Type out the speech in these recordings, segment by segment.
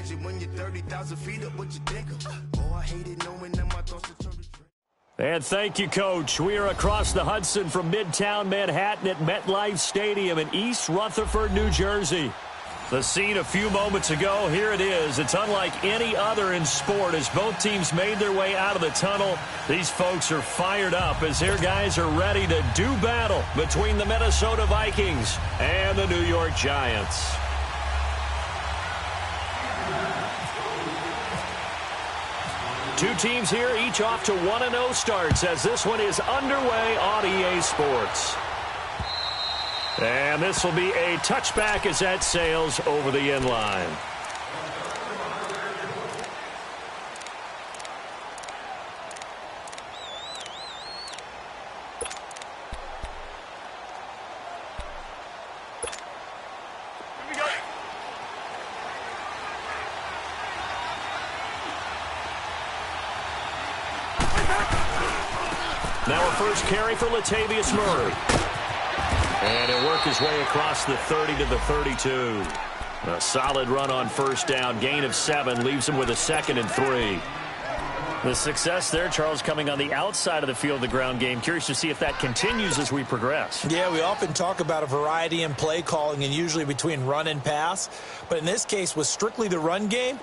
imagine when you're 30,000 feet up, what you think of? Oh, I hate it knowing that my thoughts are turned to train. And thank you, Coach. We are across the Hudson from Midtown Manhattan at MetLife Stadium in East Rutherford, New Jersey. The scene a few moments ago, here it is. It's unlike any other in sport as both teams made their way out of the tunnel. These folks are fired up as their guys are ready to do battle between the Minnesota Vikings and the New York Giants. Two teams here, each off to 1-0 starts as this one is underway on EA Sports. And this will be a touchback as that sails over the end line. Now a first carry for Latavius Murray. And he'll work his way across the 30 to the 32. A solid run on first down. Gain of 7 leaves him with a 2nd and 3. The success there, Charles, coming on the outside of the field, the ground game. Curious to see if that continues as we progress. Yeah, we often talk about a variety in play calling and usually between run and pass. But in this case, with strictly the run game,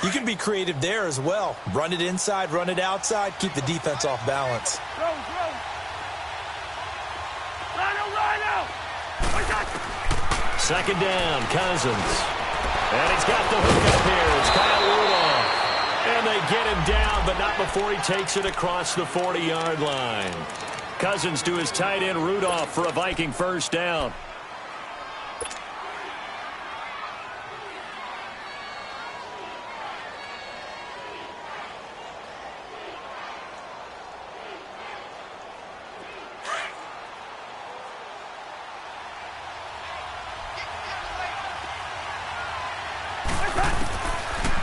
you can be creative there as well. Run it inside, run it outside, keep the defense off balance. Second down, Cousins. And he's got the hook up here. It's Kyle Rudolph. And they get him down, but not before he takes it across the 40-yard line. Cousins to his tight end, Rudolph, for a Viking first down.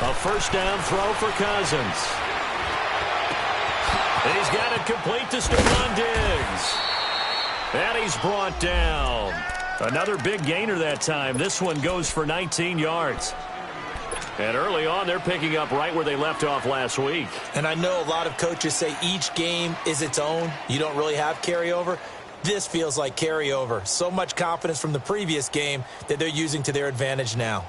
A first down throw for Cousins. And he's got it complete to Stephon Diggs. And he's brought down. Another big gainer that time. This one goes for 19 yards. And early on, they're picking up right where they left off last week. And I know a lot of coaches say each game is its own. You don't really have carryover. This feels like carryover. So much confidence from the previous game that they're using to their advantage now.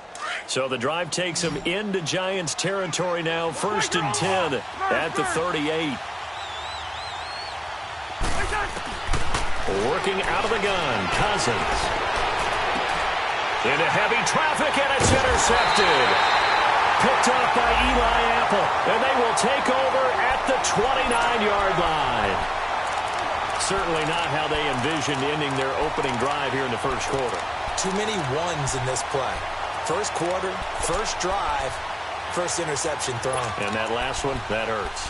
So the drive takes him into Giants territory now. 1st and 10 at the 38. Working out of the gun, Cousins. Into heavy traffic, and it's intercepted. Picked off by Eli Apple, and they will take over at the 29-yard line. Certainly not how they envisioned ending their opening drive here in the first quarter. Too many ones in this play. First quarter, first drive, first interception thrown. And that last one, that hurts.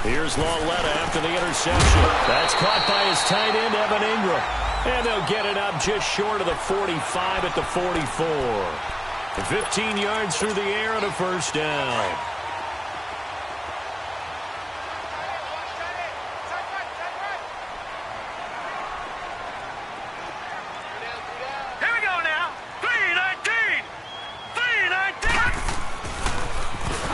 Here's Lauletta after the interception. That's caught by his tight end, Evan Ingram. And they'll get it up just short of the 45 at the 44. 15 yards through the air and a first down. Here we go now. 3-19. 3-19.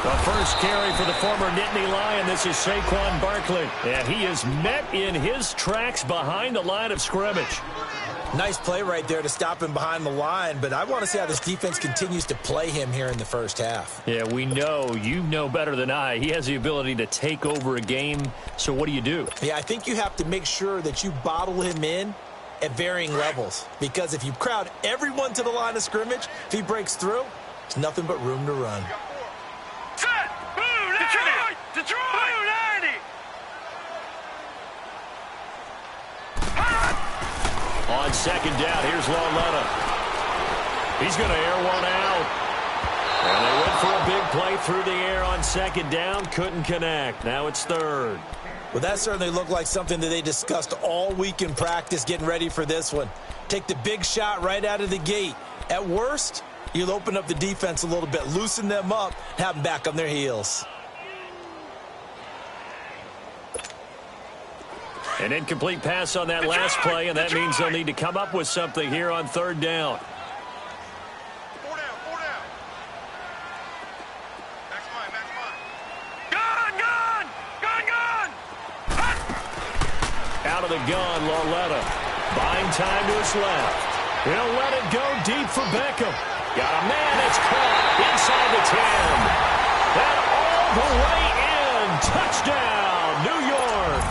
The first carry for the former Nittany Lion. This is Saquon Barkley. And he is met in his tracks behind the line of scrimmage. Nice play right there to stop him behind the line, but I want to see how this defense continues to play him here in the first half. Yeah, we know. You know better than I. He has the ability to take over a game, so what do? Yeah, I think you have to make sure that you bottle him in at varying levels, because if you crowd everyone to the line of scrimmage, if he breaks through, there's nothing but room to run. Set! Detroit! Detroit! 90! On second down, here's Lauletta. He's going to air one out. And they went for a big play through the air on second down. Couldn't connect. Now it's third. Well, that certainly looked like something that they discussed all week in practice getting ready for this one. Take the big shot right out of the gate. At worst, you'll open up the defense a little bit, loosen them up, have them back on their heels. An incomplete pass on that last play, and that means they'll need to come up with something here on third down. Four down. Max mine. Gun! Out of the gun, Lauletta. Buying time to his left. He'll let it go deep for Beckham. Got a man that's caught inside the 10. And all the way in. Touchdown, New York.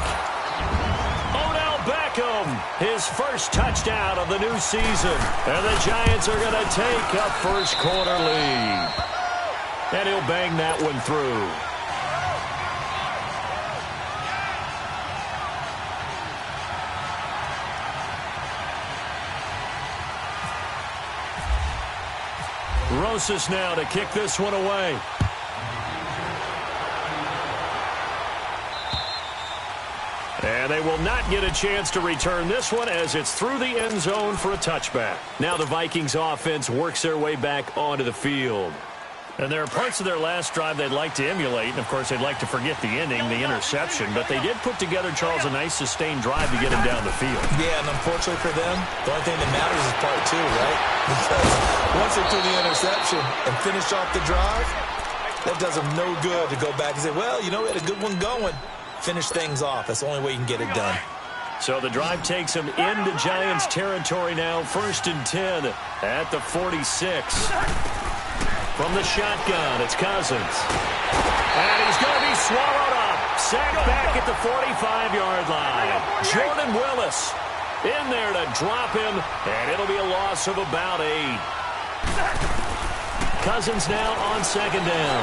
Odell Beckham, his first touchdown of the new season. And the Giants are going to take a first quarter lead. And he'll bang that one through. Rosas now to kick this one away. And they will not get a chance to return this one as it's through the end zone for a touchback. Now the Vikings offense works their way back onto the field. And there are parts of their last drive they'd like to emulate. And, of course, they'd like to forget the ending, the interception. But they did put together, Charles, a nice sustained drive to get him down the field. Yeah, and unfortunately for them, the only thing that matters is part two, right? Because once they threw the interception and finished off the drive, that does them no good to go back and say, well, you know, we had a good one going. Finish things off. That's the only way you can get it done. So the drive takes him into Giants territory now. 1st and 10 at the 46. From the shotgun, it's Cousins. And he's going to be swallowed up. Sacked back at the 45-yard line. Jordan Willis in there to drop him, and it'll be a loss of about 8. Cousins now on 2nd down.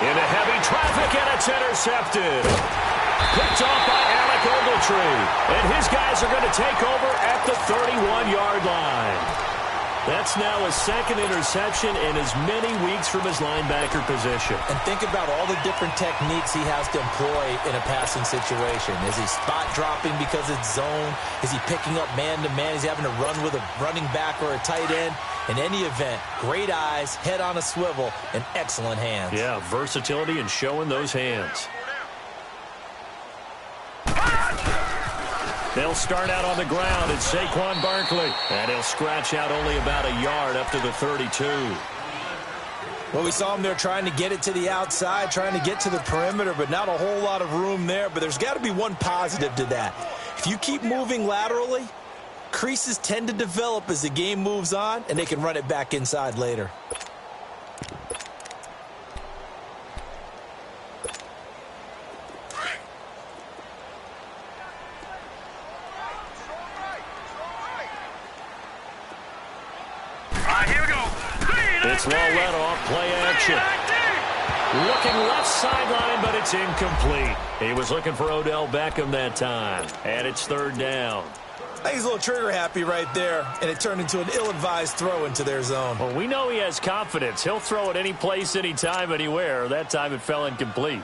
Into heavy traffic, and it's intercepted. Picked off by Alec Ogletree. And his guys are going to take over at the 31-yard line. That's now his 2nd interception in as many weeks from his linebacker position. And think about all the different techniques he has to employ in a passing situation. Is he spot dropping because it's zone? Is he picking up man-to-man? Is he having to run with a running back or a tight end? In any event, great eyes, head on a swivel, and excellent hands. Yeah, versatility and showing those hands. They'll start out on the ground. It's Saquon Barkley. And he'll scratch out only about a yard up to the 32. Well, we saw him there trying to get it to the outside, trying to get to the perimeter, but not a whole lot of room there. But there's got to be one positive to that. If you keep moving laterally, creases tend to develop as the game moves on, and they can run it back inside later. It's Lauletta off play action. Looking left sideline, but it's incomplete. He was looking for Odell Beckham that time. And it's 3rd down. I think he's a little trigger happy right there, and it turned into an ill-advised throw into their zone. Well, we know he has confidence. He'll throw it any place, anytime, anywhere. That time it fell incomplete.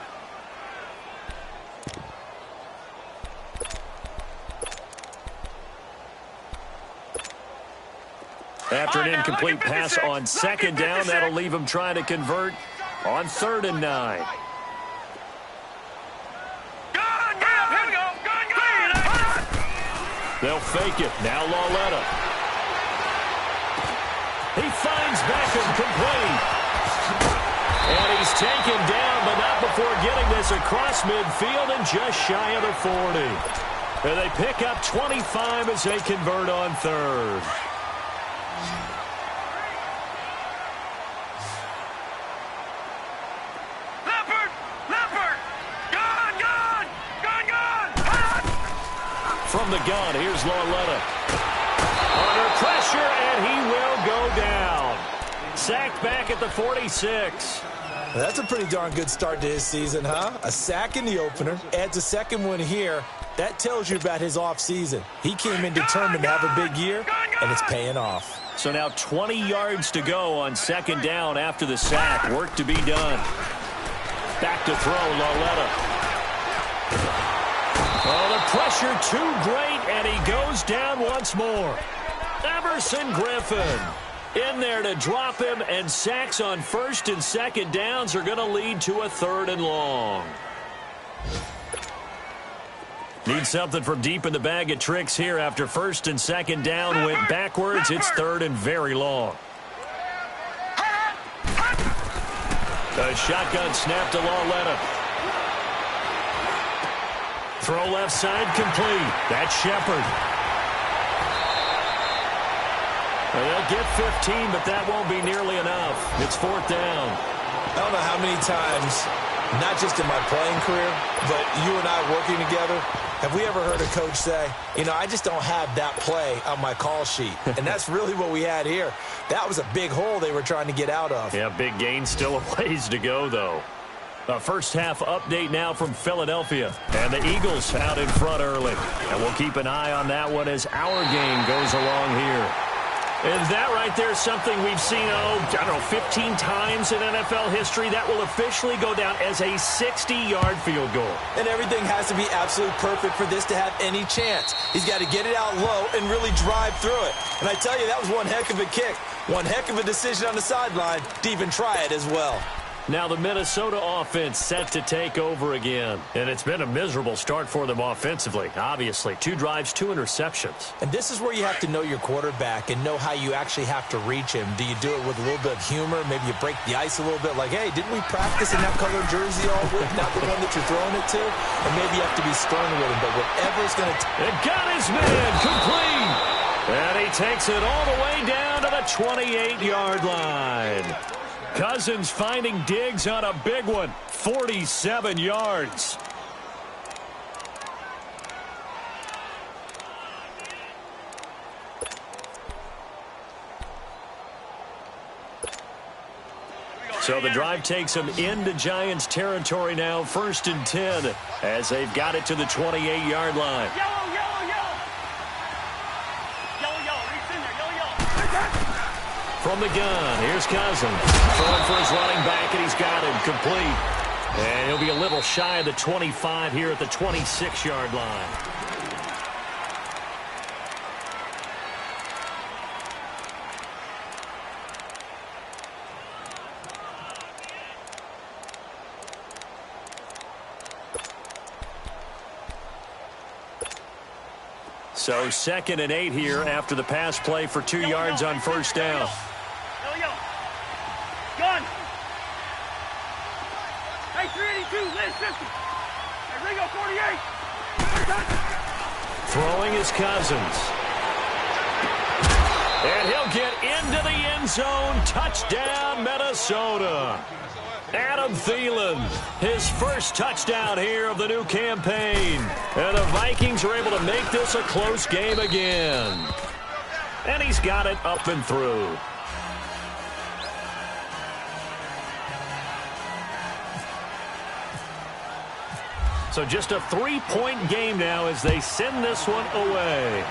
After an incomplete pass on 2nd down, that'll leave him trying to convert on 3rd and 9. They'll fake it. Now Lauletta. He finds Beckham complete. And he's taken down, but not before getting this across midfield and just shy of the 40. And they pick up 25 as they convert on 3rd. From the gun, here's Lauletta. Under pressure, and he will go down. Sacked back at the 46. That's a pretty darn good start to his season, huh? A sack in the opener, adds a 2nd one here. That tells you about his offseason. He came in determined to have a big year, and it's paying off. So now 20 yards to go on 2nd down after the sack. Work to be done. Back to throw, Lauletta. pressure too great, and he goes down once more. Everson Griffin in there to drop him, and sacks on first and second downs are going to lead to a 3rd and long. Need something from deep in the bag of tricks here after first and second down went backwards. It's 3rd and very long. A shotgun snap to Lauletta. Throw left side complete. That's Shepard. They'll get 15, but that won't be nearly enough. It's 4th down. I don't know how many times, not just in my playing career, but you and I working together, have we ever heard a coach say, you know, I just don't have that play on my call sheet. And that's really what we had here. That was a big hole they were trying to get out of. Yeah, big gain, still a ways to go, though. A first half update now from Philadelphia. And the Eagles out in front early. And we'll keep an eye on that one as our game goes along here. And that right there is something we've seen, I don't know, 15 times in NFL history. That will officially go down as a 60-yard field goal. And everything has to be absolutely perfect for this to have any chance. He's got to get it out low and really drive through it. And I tell you, that was one heck of a kick. One heck of a decision on the sideline to even try it as well. Now the Minnesota offense set to take over again. And it's been a miserable start for them offensively, obviously. 2 drives, 2 interceptions. And this is where you have to know your quarterback and know how you actually have to reach him. Do you do it with a little bit of humor? Maybe you break the ice a little bit like, hey, didn't we practice in that colored jersey all week? Not the one that you're throwing it to? Or maybe you have to be stern with him. But whatever's going to... It got his man complete. And he takes it all the way down to the 28-yard line. Cousins finding Diggs on a big one. 47 yards. So the drive takes them into Giants territory now. 1st and 10 as they've got it to the 28-yard line. From the gun, here's Cousins. Throwing for his running back, and he's got him complete. And he'll be a little shy of the 25 here at the 26-yard line. So 2nd and 8 here after the pass play for 2 yards on first down. Gun. Hey, 382, Liz 50. Hey, Ringo 48. Throwing is Cousins. And he'll get into the end zone. Touchdown, Minnesota. Adam Thielen, his first touchdown here of the new campaign. And the Vikings are able to make this a close game again. And he's got it up and through. So just a 3-point game now as they send this one away.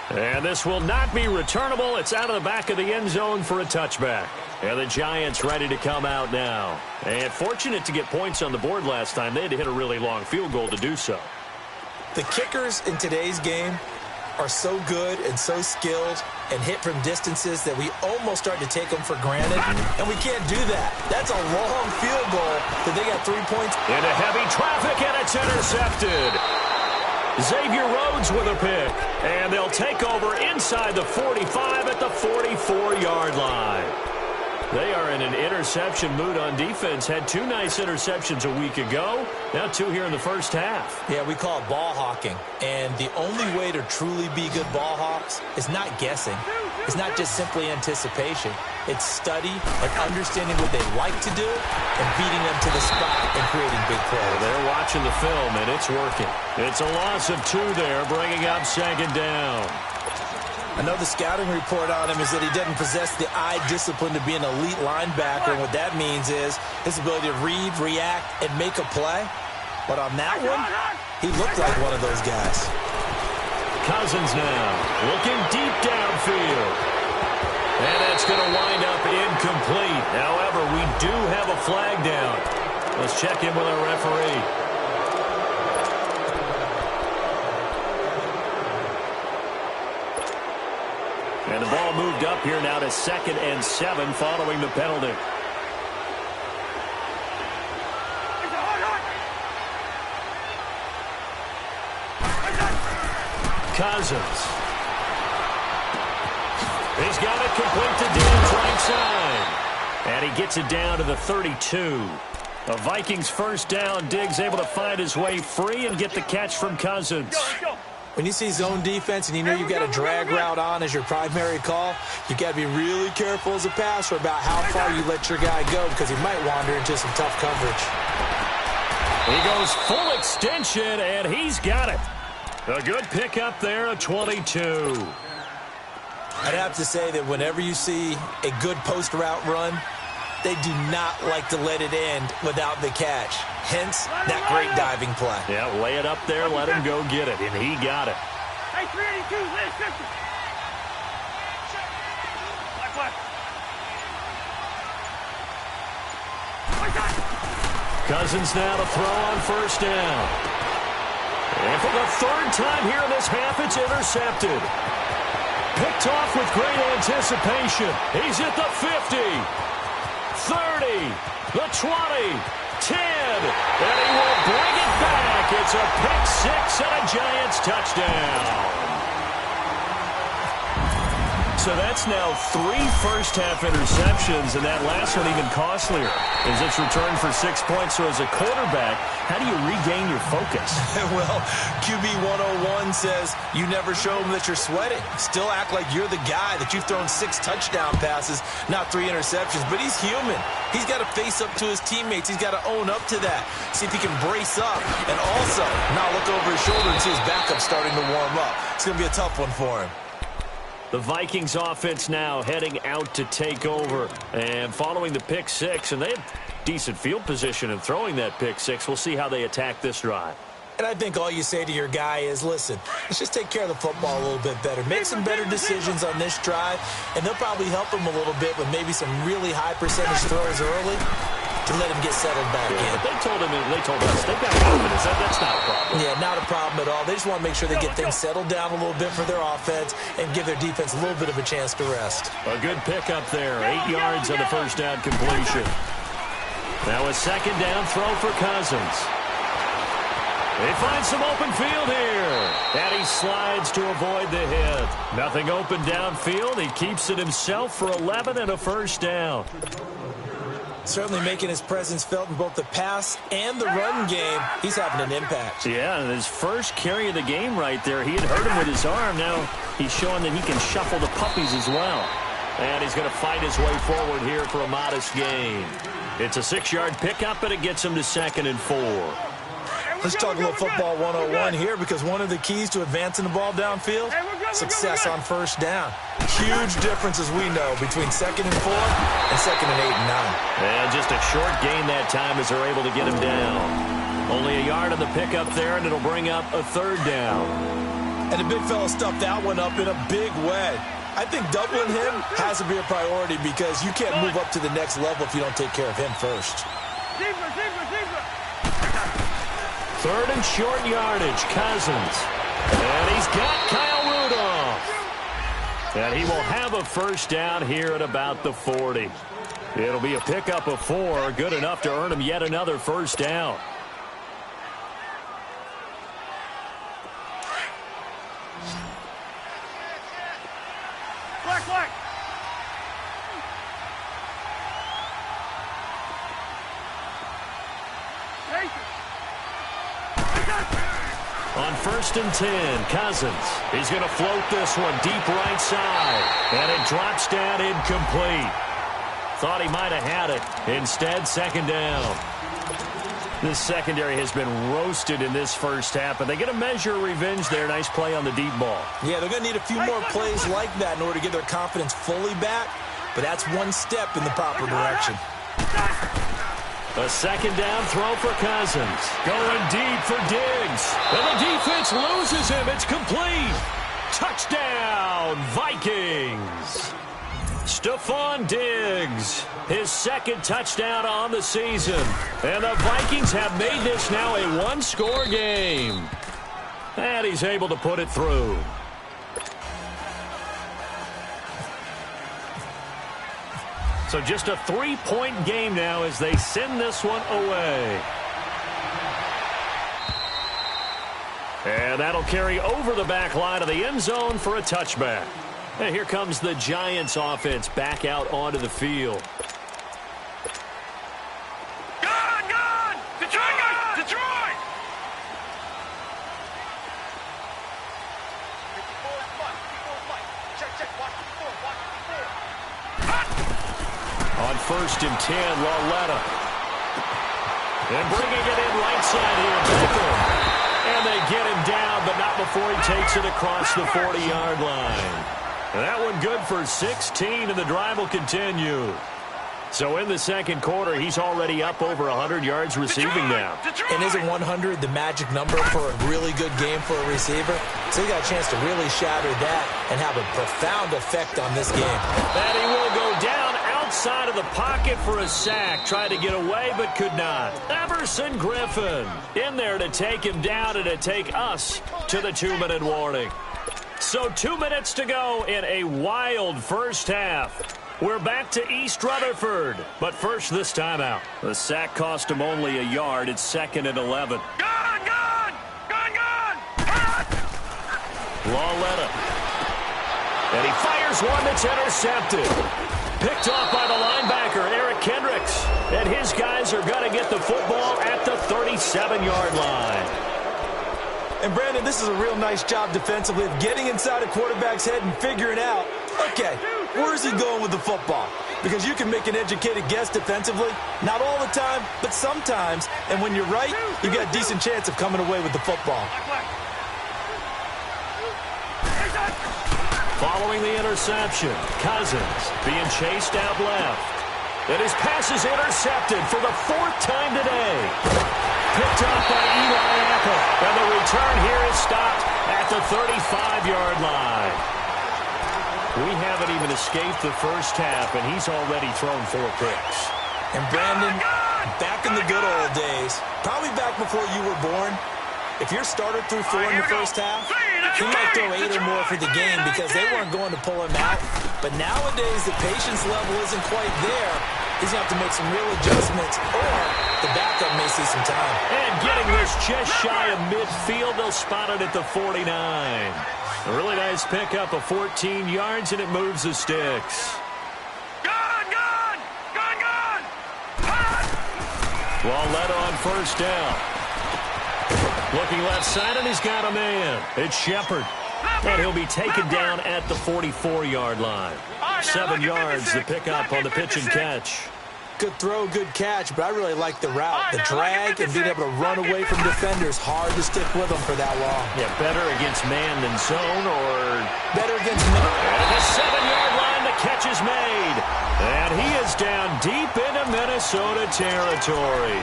And this will not be returnable. It's out of the back of the end zone for a touchback. And the Giants ready to come out now. And fortunate to get points on the board last time. They had to hit a really long field goal to do so. The kickers in today's game are so good and so skilled and hit from distances that we almost start to take them for granted. And we can't do that. That's a long field goal that they got 3 points. Into heavy traffic, and it's intercepted. Xavier Rhodes with a pick. And they'll take over inside the 45 at the 44-yard line. They are in an interception mood on defense. Had 2 nice interceptions a week ago. Now 2 here in the first half. Yeah, we call it ball hawking. And the only way to truly be good ball hawks is not guessing. It's not just simply anticipation. It's study and understanding what they like to do and beating them to the spot and creating big plays. They're watching the film, and it's working. It's a loss of 2 there, bringing up 2nd down. I know the scouting report on him is that he doesn't possess the eye discipline to be an elite linebacker, and what that means is his ability to read, react, and make a play. But on that one, he looked like one of those guys. Cousins now looking deep downfield. And that's going to wind up incomplete. However, we do have a flag down. Let's check in with our referee. And the ball moved up here now to 2nd and 7 following the penalty. Cousins. He's got it complete to Diggs right side. And he gets it down to the 32. A Vikings first down. Diggs able to find his way free and get the catch from Cousins. When you see zone defense and you know you've got a drag route on as your primary call, you got to be really careful as a passer about how far you let your guy go because he might wander into some tough coverage. He goes full extension, and he's got it. A good pickup there, a 22. I'd have to say that whenever you see a good post route run, they do not like to let it end without the catch. Hence, that great diving play. Yeah, lay it up there, let him go get it, and he got it. Hey, 382, let's system. Cousins now to throw on first down. And for the 3rd time here in this half, it's intercepted. Picked off with great anticipation. He's at the 50, 30, the 20, 10, and he will bring it back. It's a pick 6 and a Giants touchdown. So that's now 3 first-half interceptions, and that last one even costlier as it's returned for 6 points. So as a quarterback, how do you regain your focus? Well, QB 101 says you never show them that you're sweating. Still act like you're the guy, that you've thrown 6 touchdown passes, not 3 interceptions. But he's human. He's got to face up to his teammates. He's got to own up to that. See if he can brace up and also not look over his shoulder and see his backup starting to warm up. It's going to be a tough one for him. The Vikings offense now heading out to take over. And following the pick 6, and they had decent field position in throwing that pick 6. We'll see how they attack this drive. And I think all you say to your guy is, listen, let's just take care of the football a little bit better. Make some better decisions on this drive, and they'll probably help him a little bit with maybe some really high percentage throws early to let him get settled back in. They told us they've got confidence. That's not a problem. Yeah, not a problem at all. They just want to make sure they get things settled down a little bit for their offense and give their defense a little bit of a chance to rest. A good pickup there. 8 yards on the first down completion. Now a second down throw for Cousins. They find some open field here. And he slides to avoid the hit. Nothing open downfield. He keeps it himself for 11 and a first down. Certainly making his presence felt in both the pass and the run game. He's having an impact. Yeah, and his first carry of the game right there, he had hurt him with his arm. Now he's showing that he can shuffle the puppies as well. And he's going to fight his way forward here for a modest gain. It's a 6-yard pickup, and it gets him to 2nd and 4. Let's talk a little football 101 here, because one of the keys to advancing the ball downfield, success on first down. Huge difference, as we know, between 2nd and 4 and 2nd and 8 and 9. And just a short gain that time as they're able to get him down. Only a yard on the pickup there, and it'll bring up a 3rd down. And the big fella stuffed that one up in a big way. I think doubling him has to be a priority because you can't move up to the next level if you don't take care of him first. 3rd and short yardage, Cousins. And he's got Kyle Rudolph. And he will have a first down here at about the 40. It'll be a pickup of 4, good enough to earn him yet another first down. Black. On 1st and 10, Cousins. He's going to float this one deep right side. And it drops down incomplete. Thought he might have had it. Instead, 2nd down. This secondary has been roasted in this first half, but they get a measure of revenge there. Nice play on the deep ball. Yeah, they're going to need a few more plays like that in order to get their confidence fully back, but that's one step in the proper direction. A 2nd down throw for Cousins. Going deep for Diggs. And the defense loses him. It's complete. Touchdown, Vikings. Stephon Diggs, his 2nd touchdown on the season. And the Vikings have made this now a one-score game. And he's able to put it through. So just a 3-point game now as they send this one away. And that'll carry over the back line of the end zone for a touchback. And here comes the Giants offense back out onto the field. Gone! Detroit! On 1st and 10, Lauletta. And bringing it in right side here, Baker. And they get him down, but not before he takes it across the 40-yard line. And that one good for 16, and the drive will continue. So in the second quarter, he's already up over 100 yards receiving now. And isn't 100 the magic number for a really good game for a receiver? So he got a chance to really shatter that and have a profound effect on this game. And he will go down outside of the pocket for a sack. Tried to get away, but could not. Everson Griffin in there to take him down and to take us to the 2-minute warning. So 2 minutes to go in a wild first half. We're back to East Rutherford, but first this timeout. The sack cost him only a yard. It's 2nd and 11. Gone! Lauletta. And he fires one that's intercepted. Picked off by the linebacker, Eric Kendricks. And his guys are going to get the football at the 37-yard line. And, Brandon, this is a real nice job defensively of getting inside a quarterback's head and figuring out, okay, where is he going with the football? Because you can make an educated guess defensively. Not all the time, but sometimes. And when you're right, you've got a decent chance of coming away with the football. Following the interception, Cousins being chased out left. And his pass is intercepted for the 4th time today. Picked up by Eli Apple. And the return here is stopped at the 35-yard line. We haven't even escaped the first half, and he's already thrown 4 picks. And, Brandon, back in the good old days, probably back before you were born, if your starter threw 4 in the first half, he might throw 8 or more for the game because they weren't going to pull him out. But nowadays, the patience level isn't quite there. He's going to have to make some real adjustments, or the backup may see some time. And getting this just shy of midfield, they'll spot it at the 49. A really nice pickup of 14 yards, and it moves the sticks. Gone! Lauletta on 1st down. Looking left side, and he's got a man. It's Shepard. And he'll be taken down at the 44-yard line. 7 yards, the pickup on the pitch and catch. Good throw, good catch, but I really like the route. The drag and being able to run away from defenders. Hard to stick with them for that long. Yeah, better against man than zone, or better against man. And the 7-yard line, the catch is made. And he is down deep into Minnesota territory.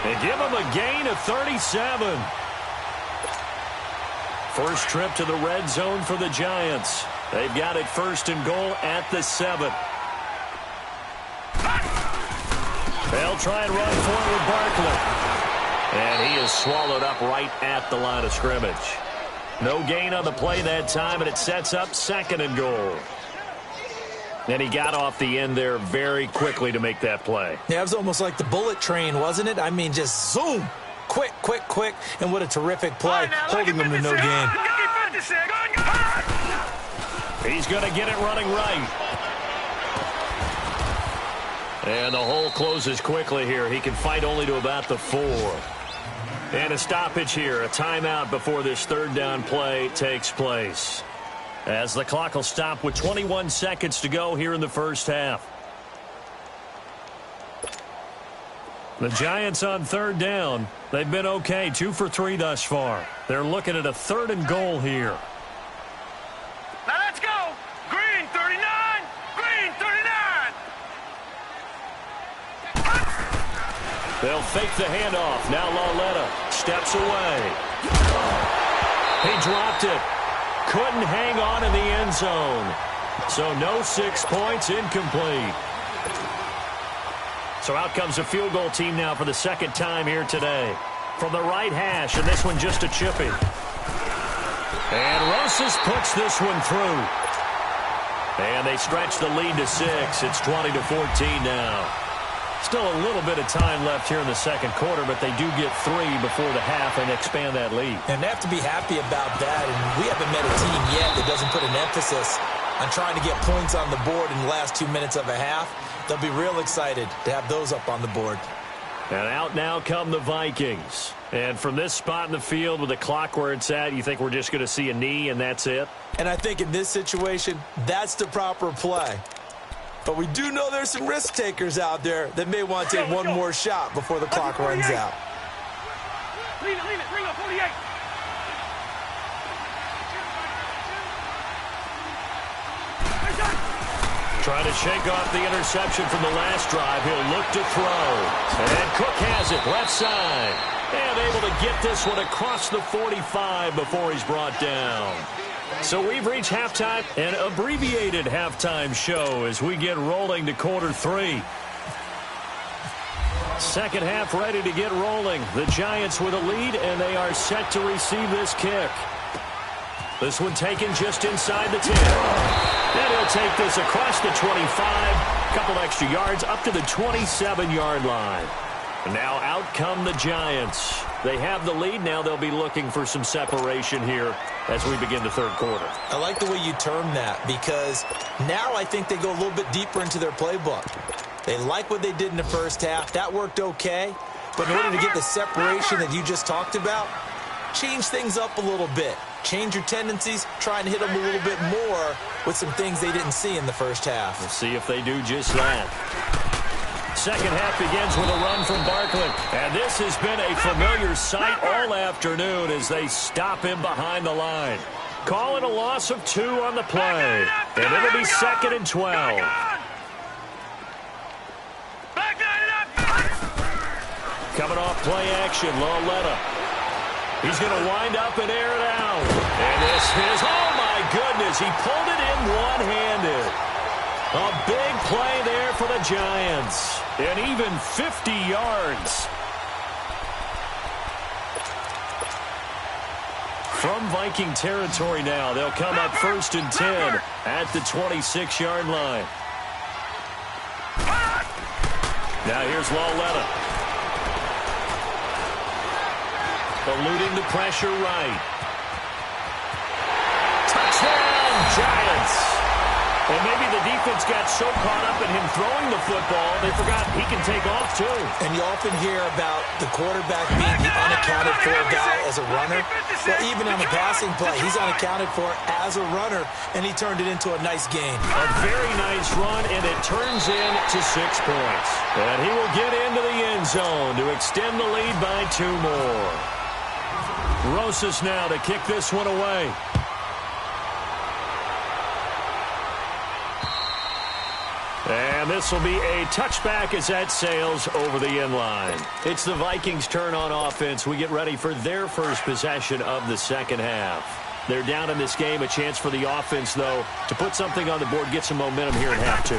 They give him a gain of 37. First trip to the red zone for the Giants. They've got it 1st and goal at the 7. They'll try and run forward Barkley. And he is swallowed up right at the line of scrimmage. No gain on the play that time, and it sets up 2nd and goal. And he got off the end there very quickly to make that play. Yeah, it was almost like the bullet train, wasn't it? I mean, just zoom. Quick. And what a terrific play, holding them to no gain. He's going to get it running right. And the hole closes quickly here. He can fight only to about the 4. And a stoppage here, a timeout before this 3rd down play takes place. As the clock will stop with 21 seconds to go here in the first half. The Giants on 3rd down. They've been okay, 2 for 3 thus far. They're looking at a 3rd and goal here. Now let's go. Green 39. Green 39. They'll fake the handoff. Now Lauletta steps away. He dropped it. Couldn't hang on in the end zone. So no 6 points, incomplete. So out comes a field goal team now for the 2nd time here today. From the right hash, and this one just a chippy. And Rosas puts this one through. And they stretch the lead to 6. It's 20-14 now. Still a little bit of time left here in the second quarter, but they do get 3 before the half and expand that lead. And they have to be happy about that. And we haven't met a team yet that doesn't put an emphasis on trying to get points on the board in the last 2 minutes of a half. They'll be real excited to have those up on the board. And out now come the Vikings. And from this spot in the field with the clock where it's at, you think we're just going to see a knee and that's it? And I think in this situation, that's the proper play. But we do know there's some risk takers out there that may want to take one more shot before the clock runs out. Lean it, bring up 48. Trying to shake off the interception from the last drive. He'll look to throw. And Cook has it left side. And able to get this one across the 45 before he's brought down. So we've reached halftime, an abbreviated halftime show as we get rolling to quarter 3. Second half ready to get rolling. The Giants with a lead, and they are set to receive this kick. This one taken just inside the 10. And he'll take this across the 25. A couple extra yards up to the 27-yard line. And now out come the Giants. They have the lead. Now they'll be looking for some separation here as we begin the third quarter. I like the way you term that because now I think they go a little bit deeper into their playbook. They like what they did in the first half. That worked okay. But in order to get the separation that you just talked about, change things up a little bit. Change your tendencies, try and hit them a little bit more with some things they didn't see in the first half. We'll see if they do just that. Second half begins with a run from Barkley. And this has been a familiar sight all afternoon as they stop him behind the line. Calling a loss of 2 on the play. And it'll be 2nd and 12. Coming off play action, Lauletta. He's going to wind up and air it out. And this is, oh my goodness, he pulled it in one-handed. A big play there for the Giants. And even 50 yards. From Viking territory now, they'll come up 1st and 10 at the 26-yard line. Now here's Lauletta. Eluding the pressure right. Touchdown, Giants. And maybe the defense got so caught up in him throwing the football, they forgot he can take off too. And you often hear about the quarterback being the unaccounted for guy as a runner. Well, even on a passing play, he's unaccounted for as a runner, and he turned it into a nice gain. A very nice run, and it turns into 6 points. And he will get into the end zone to extend the lead by 2 more. Rosas now to kick this one away. And this will be a touchback as that sails over the end line. It's the Vikings' turn on offense. We get ready for their first possession of the second half. They're down in this game. A chance for the offense, though, to put something on the board, get some momentum here in half 2.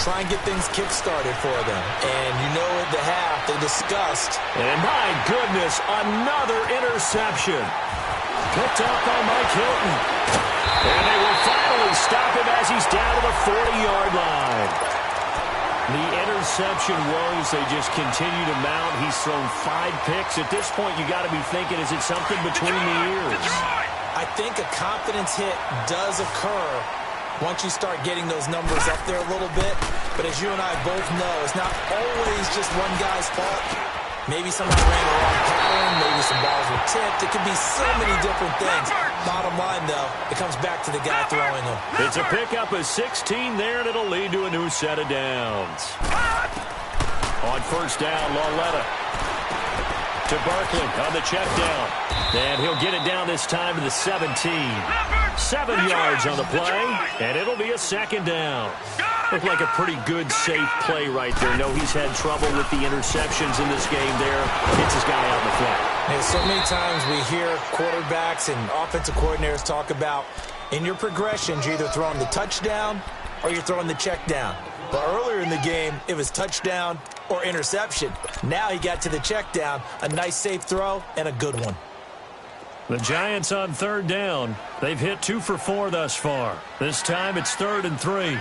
Try and get things kick-started for them. And you know at the half they discussed. And my goodness, another interception. Picked up by Mike Hilton. And they will finally stop him as he's down to the 40-yard line. The interception woes, they just continue to mount. He's thrown 5 picks. At this point, you got to be thinking, is it something between the ears? I think a confidence hit does occur once you start getting those numbers up there a little bit. But as you and I both know, it's not always just one guy's fault. Maybe somebody ran the wrong pattern. Maybe some balls were tipped. It could be so many different things. Bottom line, though, it comes back to the guy throwing them. It's a pickup of 16 there, and it'll lead to a new set of downs. On first down, Lauletta to Barkley on the check down. And he'll get it down this time to the 17. 7 yards on the play, and it'll be a 2nd down. Looked like a pretty good, safe play right there. No, he's had trouble with the interceptions in this game there. Gets his guy out in the flat. And so many times we hear quarterbacks and offensive coordinators talk about in your progressions, you're either throwing the touchdown or you're throwing the check down. But earlier in the game, it was touchdown or interception. Now he got to the check down, a nice safe throw, and a good one. The Giants on third down. They've hit 2 for 4 thus far. This time it's 3rd and 3.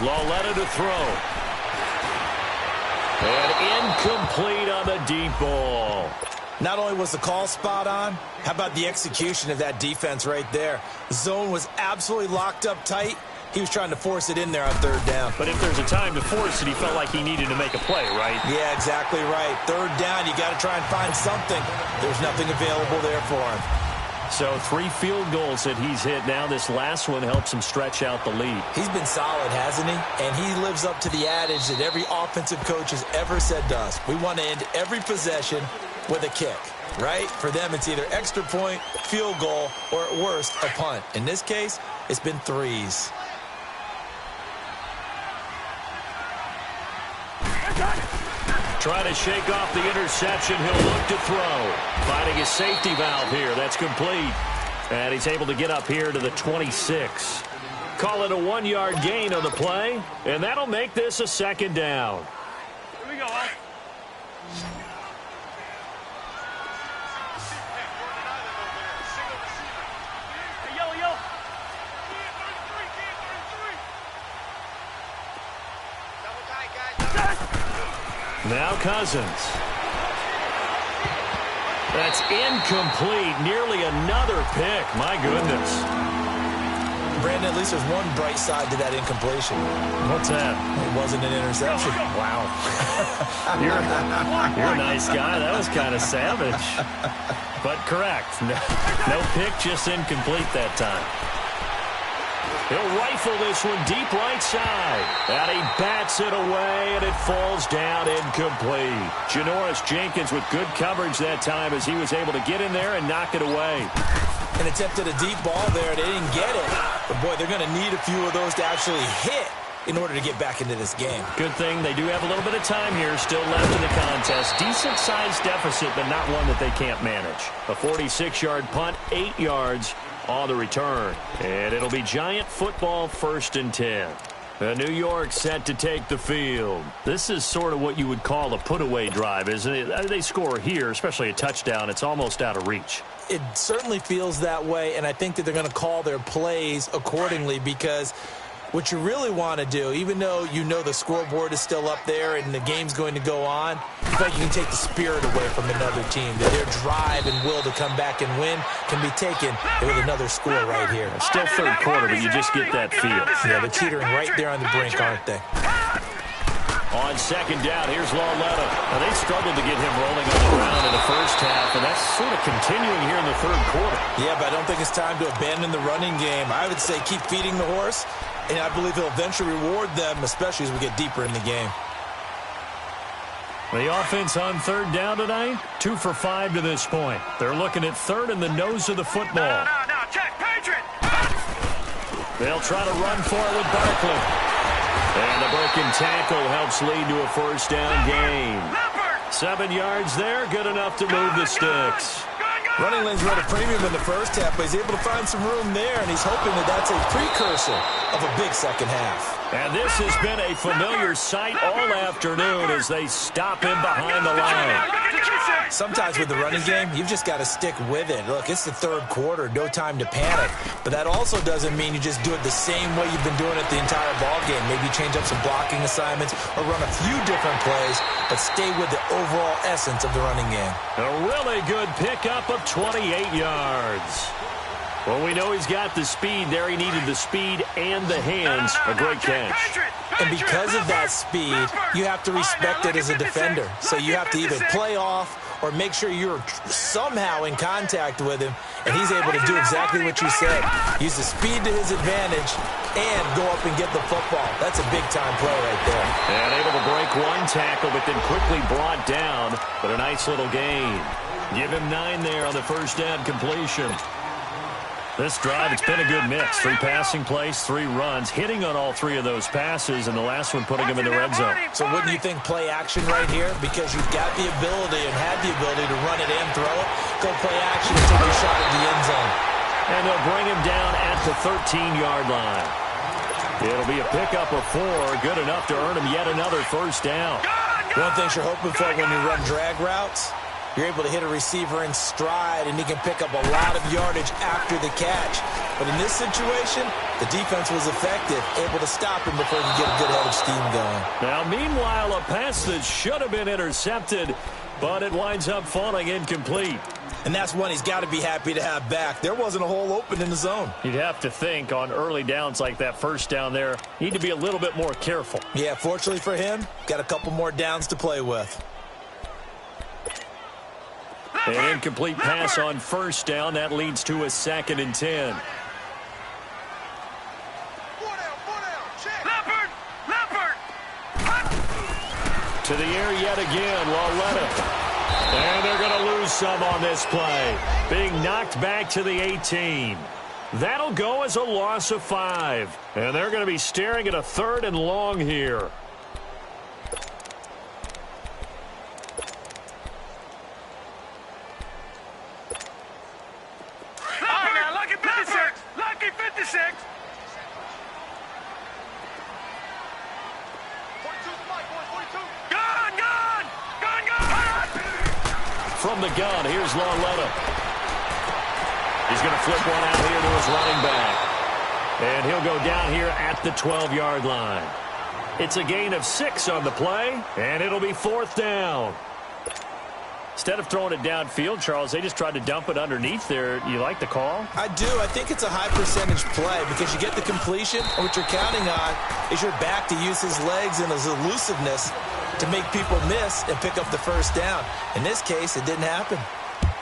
Lauletta to throw. And incomplete on the deep ball. Not only was the call spot on, how about the execution of that defense right there? The zone was absolutely locked up tight. He was trying to force it in there on 3rd down. But if there's a time to force it, he felt like he needed to make a play, right? Yeah, exactly right. 3rd down, you got to try and find something. There's nothing available there for him. So 3 field goals that he's hit now. This last one helps him stretch out the lead. He's been solid, hasn't he? And he lives up to the adage that every offensive coach has ever said to us. We want to end every possession with a kick, right? For them, it's either extra point, field goal, or at worst, a punt. In this case, it's been 3s. Trying to shake off the interception. He'll look to throw. Finding his safety valve here. That's complete. And he's able to get up here to the 26. Call it a 1-yard gain on the play. And that'll make this a 2nd down. Here we go, Al. Hey, yellow. Now Cousins. That's incomplete. Nearly another pick. My goodness. Brandon, at least there's one bright side to that incompletion. What's that? It wasn't an interception. Wow. You're a nice guy. That was kind of savage. But correct. No pick, just incomplete that time. He'll rifle this one deep right side. And he bats it away, and it falls down incomplete. Janoris Jenkins with good coverage that time as he was able to get in there and knock it away. And attempted a deep ball there. They didn't get it. But, boy, they're going to need a few of those to actually hit in order to get back into this game. Good thing they do have a little bit of time here still left in the contest. Decent-sized deficit, but not one that they can't manage. A 46-yard punt, 8 yards on the return. And it'll be Giant football, 1st and 10. New York set to take the field. This is sort of what you would call a put-away drive, isn't it? They score here, especially a touchdown. It's almost out of reach. It certainly feels that way, and I think that they're going to call their plays accordingly because what you really want to do, even though you know the scoreboard is still up there and the game's going to go on, you feel like you can take the spirit away from another team, that their drive and will to come back and win can be taken with another score right here. It's still 3rd quarter, but you just get that feel. Yeah, they're teetering right there on the brink, aren't they? On 2nd down, here's Lauletta. Now, they struggled to get him rolling on the ground in the first half, and that's sort of continuing here in the 3rd quarter. Yeah, but I don't think it's time to abandon the running game. I would say keep feeding the horse, and I believe he'll eventually reward them, especially as we get deeper in the game. The offense on 3rd down tonight, 2 for 5 to this point. They're looking at 3rd in the nose of the football. No, check, Patriot! They'll try to run for it with Barkley. And the broken tackle helps lead to a 1st down gain. 7 yards there, good enough to move the sticks. Running lanes were at a premium in the first half, but he's able to find some room there, and he's hoping that that's a precursor of a big second half. And this has been a familiar sight all afternoon as they stop him behind the line. Sometimes with the running game, you've just got to stick with it. Look, it's the 3rd quarter, no time to panic. But that also doesn't mean you just do it the same way you've been doing it the entire ball game. Maybe change up some blocking assignments or run a few different plays, but stay with the overall essence of the running game. A really good pickup of 28 yards. Well, we know he's got the speed there. He needed the speed and the hands. A great catch. And because of that speed, you have to respect it as a defender. So you have to either play off or make sure you're somehow in contact with him, and he's able to do exactly what you said. Use the speed to his advantage and go up and get the football. That's a big-time play right there. And able to break one tackle, but then quickly brought down. But a nice little gain. Give him 9 there on the 1st down completion. This drive, it's been a good mix. 3 passing plays, 3 runs, hitting on all 3 of those passes, and the last one putting him in the red zone. So wouldn't you think play action right here? Because you've got the ability and had the ability to run it and throw it. Go play action and take a shot at the end zone. And they'll bring him down at the 13-yard line. It'll be a pickup of 4, good enough to earn him yet another 1st down. One thing you're hoping for when you run drag routes, you're able to hit a receiver in stride, and he can pick up a lot of yardage after the catch. But in this situation, the defense was effective, able to stop him before he could get a good head of steam going. Now, meanwhile, a pass that should have been intercepted, but it winds up falling incomplete. And that's one he's got to be happy to have back. There wasn't a hole open in the zone. You'd have to think on early downs like that first down there, need to be a little bit more careful. Yeah, fortunately for him, got a couple more downs to play with. An incomplete pass on first down. That leads to a 2nd and 10. To the air yet again, Lauletta. And they're going to lose some on this play. Being knocked back to the 18. That'll go as a loss of 5. And they're going to be staring at a 3rd and long here. Lucky 56! Lucky 56! 42! Gone! Gone! Gone! Gone! From the gun, here's Lauletta. He's going to flip one out here to his running back. And he'll go down here at the 12-yard line. It's a gain of 6 on the play, and it'll be 4th down. Instead of throwing it downfield, Charles, they just tried to dump it underneath there. You like the call? I do. I think it's a high-percentage play because you get the completion, and what you're counting on is your back to use his legs and his elusiveness to make people miss and pick up the first down. In this case, it didn't happen.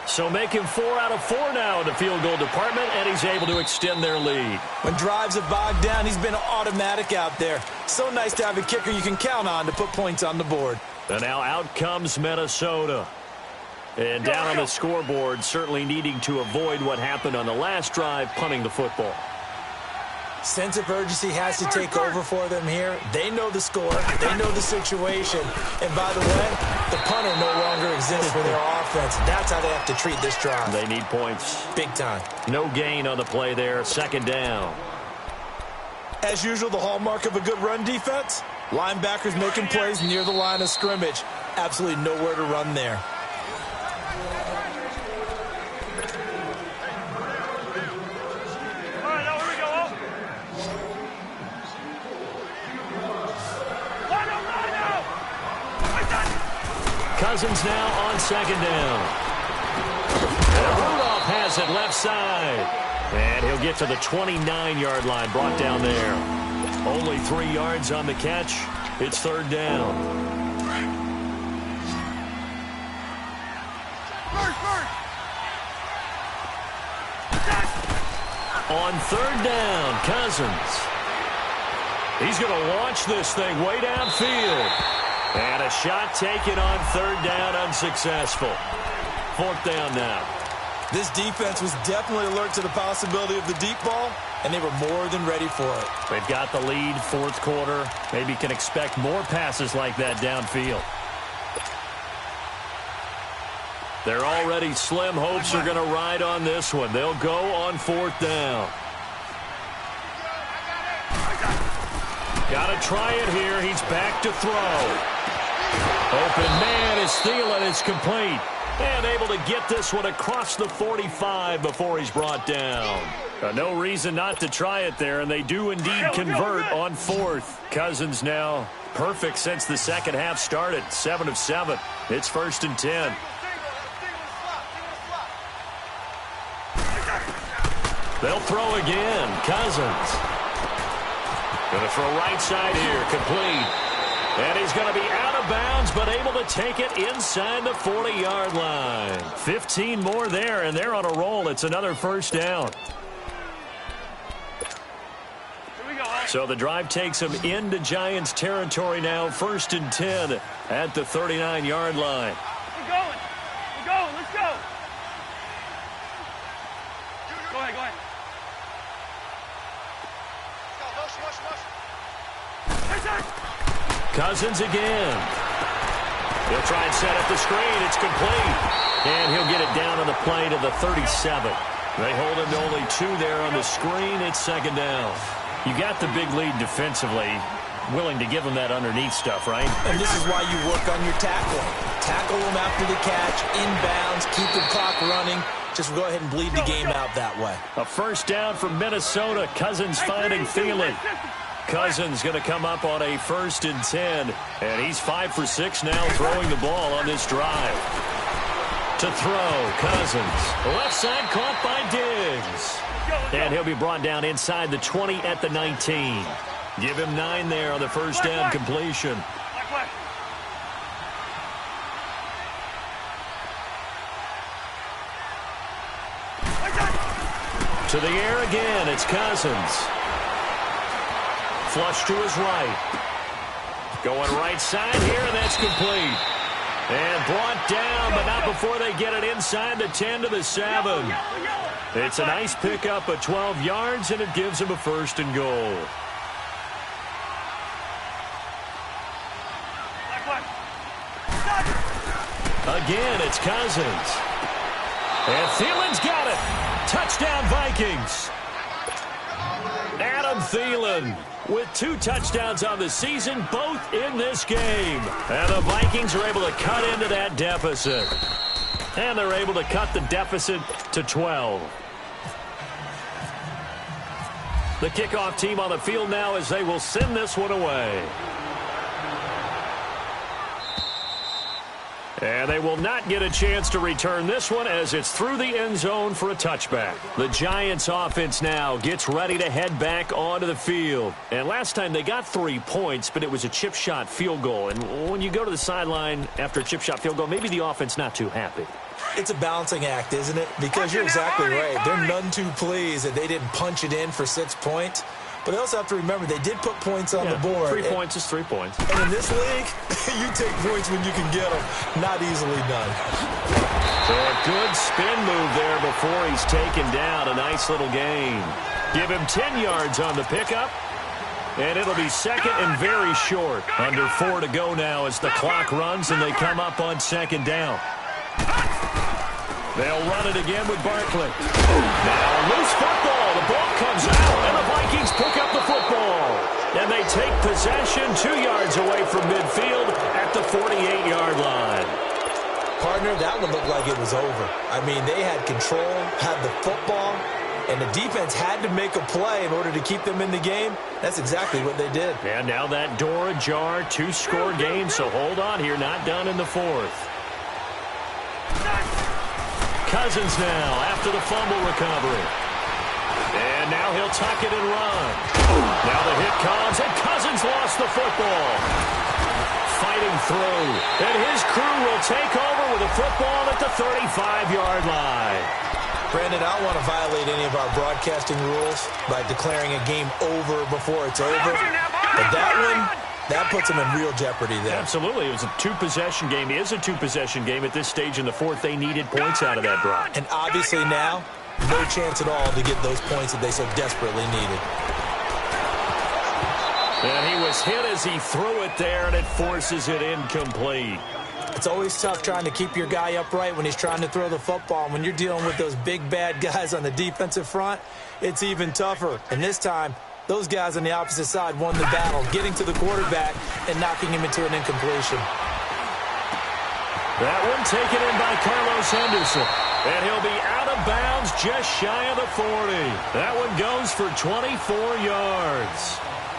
So make him 4 out of 4 now in the field goal department, and he's able to extend their lead. When drives have bogged down, he's been automatic out there. So nice to have a kicker you can count on to put points on the board. And now out comes Minnesota. And down on the scoreboard, certainly needing to avoid what happened on the last drive, punting the football. Sense of urgency has to take over for them here. They know the score. They know the situation. And by the way, the punter no longer exists for their offense. That's how they have to treat this drive. They need points. Big time. No gain on the play there. 2nd down. As usual, the hallmark of a good run defense, linebackers making plays near the line of scrimmage. Absolutely nowhere to run there. Cousins now on 2nd down. And Rudolph has it left side. And he'll get to the 29-yard line, brought down there. Only 3 yards on the catch. It's 3rd down. On 3rd down, Cousins. He's going to launch this thing way downfield. And a shot taken on 3rd down, unsuccessful. 4th down now. This defense was definitely alert to the possibility of the deep ball, and they were more than ready for it. They've got the lead, 4th quarter. Maybe can expect more passes like that downfield. They're already slim hopes are going to ride on this one. They'll go on 4th down. Got to try it here. He's back to throw. Open man is Thielen. It's complete. And able to get this one across the 45 before he's brought down. No reason not to try it there, and they do indeed convert on 4th. Cousins now perfect since the second half started. 7 of 7. It's 1st and 10. They'll throw again. Cousins. Going to throw right side here. Complete. And he's going to be out of bounds, but able to take it inside the 40-yard line. 15 more there, and they're on a roll. It's another 1st down. So the drive takes him into Giants territory now. 1st and 10 at the 39-yard line. We're going. We're going. Let's go. Go ahead. Go ahead. Cousins again. He'll try and set up the screen. It's complete. And he'll get it down on the play to the 37. They hold him to only 2 there on the screen. It's 2nd down. You got the big lead defensively. willing to give him that underneath stuff, right? And this is why you work on your tackling. Tackle them after the catch, inbounds, keep the clock running. Just go ahead and bleed the game out that way. A first down from Minnesota. Cousins finding Thielen. Cousins going to come up on a 1st and 10. And he's 5 for 6 now throwing the ball on this drive. To throw, Cousins. Left side caught by Diggs. And he'll be brought down inside the 20 at the 19. Give him 9 there on the first down completion. To the air again, it's Cousins. Flush to his right. Going right side here, and that's complete. And brought down, but not before they get it inside the 10 to the 7. It's a nice pickup of 12 yards, and it gives him a 1st and goal. Again, it's Cousins. And Thielen's got it. Touchdown, Vikings. Adam Thielen with 2 touchdowns on the season, both in this game. And the Vikings are able to cut into that deficit. And they're able to cut the deficit to 12. The kickoff team on the field now as they will send this one away. And they will not get a chance to return this one as it's through the end zone for a touchback. The Giants offense now gets ready to head back onto the field. And last time they got 3 points, but it was a chip shot field goal. And when you go to the sideline after a chip shot field goal, maybe the offense not too happy. It's a balancing act, isn't it? Because you're exactly right. They're none too pleased that they didn't punch it in for 6 points. But they also have to remember they did put points on the board. 3 points is 3 points. And in this league, you take points when you can get them. Not easily done. So a good spin move there before he's taken down. A nice little gain. Give him 10 yards on the pickup. And it'll be 2nd and very short. Under 4 to go now as the clock runs and they come up on 2nd down. They'll run it again with Barkley. Now loose football. The ball comes out, and the Vikings pick up the football. And they take possession 2 yards away from midfield at the 48-yard line. Partner, that one looked like it was over. I mean, they had control, had the football, and the defense had to make a play in order to keep them in the game. That's exactly what they did. And now that door ajar, 2-score game, so hold on here, not done in the 4th. Cousins now after the fumble recovery. And now he'll tuck it and run. Now the hit comes, and Cousins lost the football. Fighting through. And his crew will take over with a football at the 35-yard line. Brandon, I don't want to violate any of our broadcasting rules by declaring a game over before it's over. But that one, that puts them in real jeopardy there. Absolutely. It was a 2-possession game. It is a 2-possession game at this stage in the 4th. They needed points out of that, Brock. And obviously now, no chance at all to get those points that they so desperately needed. And he was hit as he threw it there, and it forces it incomplete. It's always tough trying to keep your guy upright when he's trying to throw the football. When you're dealing with those big, bad guys on the defensive front, it's even tougher. And this time, those guys on the opposite side won the battle, getting to the quarterback and knocking him into an incompletion. That one taken in by Carlos Henderson. And he'll be out of bounds just shy of the 40. That one goes for 24 yards.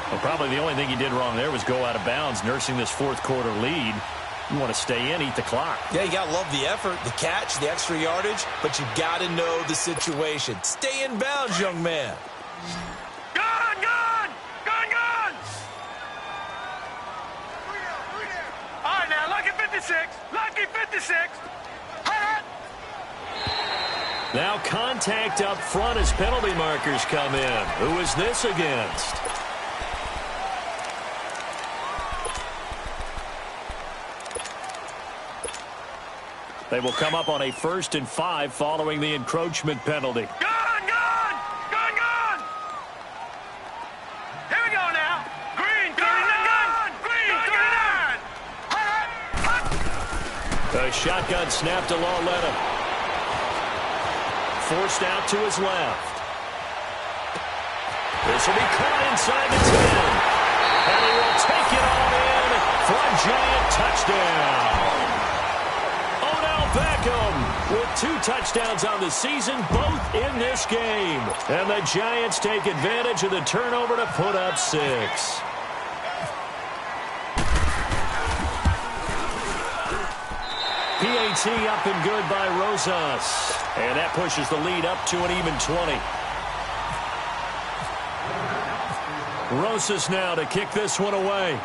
Well, probably the only thing he did wrong there was go out of bounds, nursing this 4th quarter lead. You want to stay in, eat the clock. Yeah, you got to love the effort, the catch, the extra yardage, but you got to know the situation. Stay in bounds, young man. Gone! All right, now, lucky 56. Lucky 56. Now contact up front as penalty markers come in. Who is this against? They will come up on a 1st and 5 following the encroachment penalty. Gone! Here we go now. Green 39. Green 39. A shotgun snap to Lauletta. Forced out to his left. This will be caught inside the 10. And he will take it on in for a Giant touchdown. Odell Beckham with 2 touchdowns on the season, both in this game. And the Giants take advantage of the turnover to put up 6. PAT up and good by Rosas. And that pushes the lead up to an even 20. Rosas now to kick this one away.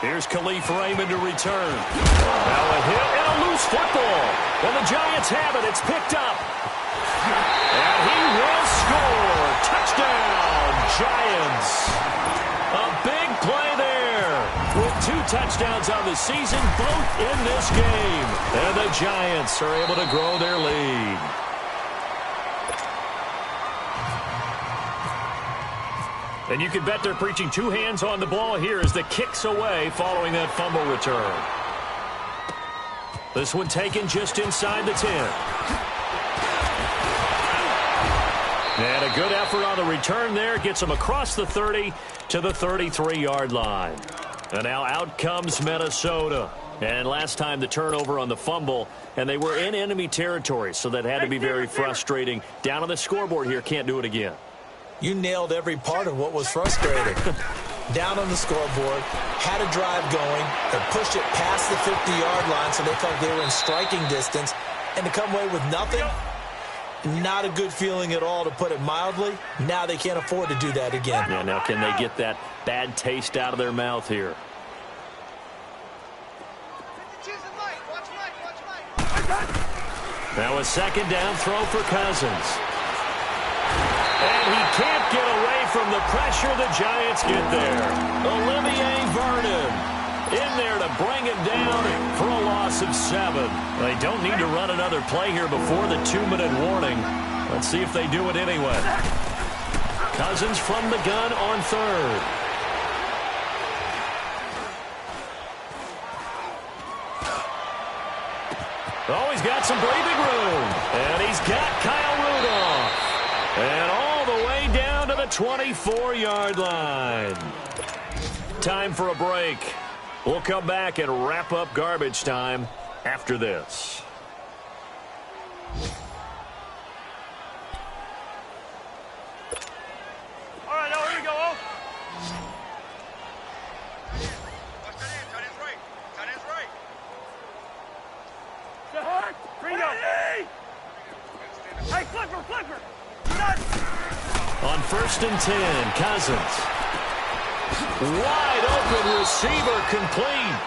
Here's Khalif Raymond to return. Now a hit and a loose football. And the Giants have it. It's picked up. And he will score. Touchdown, Giants. A big play there. With 2 touchdowns on the season, both in this game. And the Giants are able to grow their lead. And you can bet they're preaching 2 hands on the ball here as the kick's away following that fumble return. This one taken just inside the 10. And a good effort on the return there. Gets them across the 30 to the 33-yard line. And now out comes Minnesota. And last time the turnover on the fumble, and they were in enemy territory, so that had to be very frustrating. Down on the scoreboard here, can't do it again. You nailed every part of what was frustrating. Down on the scoreboard, had a drive going, they pushed it past the 50-yard line so they felt they were in striking distance, and to come away with nothing, not a good feeling at all, to put it mildly. Now they can't afford to do that again. Yeah, now can they get that bad taste out of their mouth here? Now a second down throw for Cousins. And he can't get away from the pressure. The Giants get there. Olivier Vernon in there to bring him down for a loss of 7. They don't need to run another play here before the 2-minute warning. Let's see if they do it anyway. Cousins from the gun on 3rd. Oh, he's got some breathing room. And he's got Kyle Rudolph. And all the way down to the 24-yard line. Time for a break. We'll come back and wrap up garbage time after this. All right, now here we go. Watch that in. Tight end's right. Tight end's right. Bring it up. Hey, flipper. On 1st and 10, Cousins. Wide open receiver complete.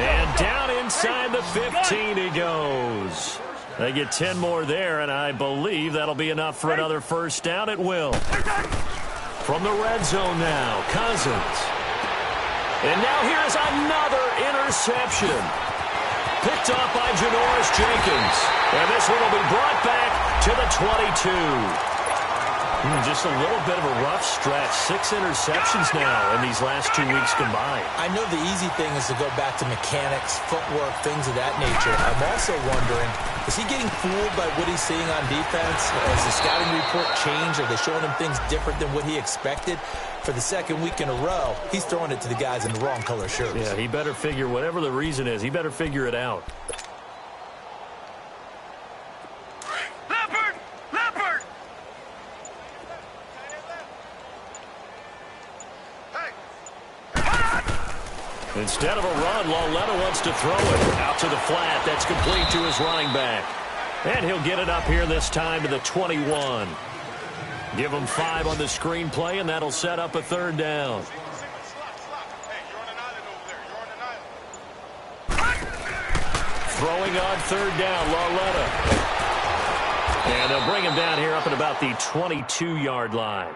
And down inside the 15 he goes. They get 10 more there, and I believe that'll be enough for another first down. It will. From the red zone now, Cousins. And now here's another interception. Picked off by Janoris Jenkins. And this one will be brought back to the 22. Just a little bit of a rough stretch. 6 interceptions now in these last 2 weeks combined. I know the easy thing is to go back to mechanics, footwork, things of that nature. I'm also wondering, is he getting fooled by what he's seeing on defense? Has the scouting report changed? Are they showing him things different than what he expected? For the 2nd week in a row, he's throwing it to the guys in the wrong color shirts. Yeah, he better figure, whatever the reason is, he better figure it out. Instead of a run, Lauletta wants to throw it out to the flat. That's complete to his running back. And he'll get it up here this time to the 21. Give him 5 on the screenplay, and that'll set up a 3rd down. Throwing on 3rd down, Lauletta. And they'll bring him down here up at about the 22-yard line.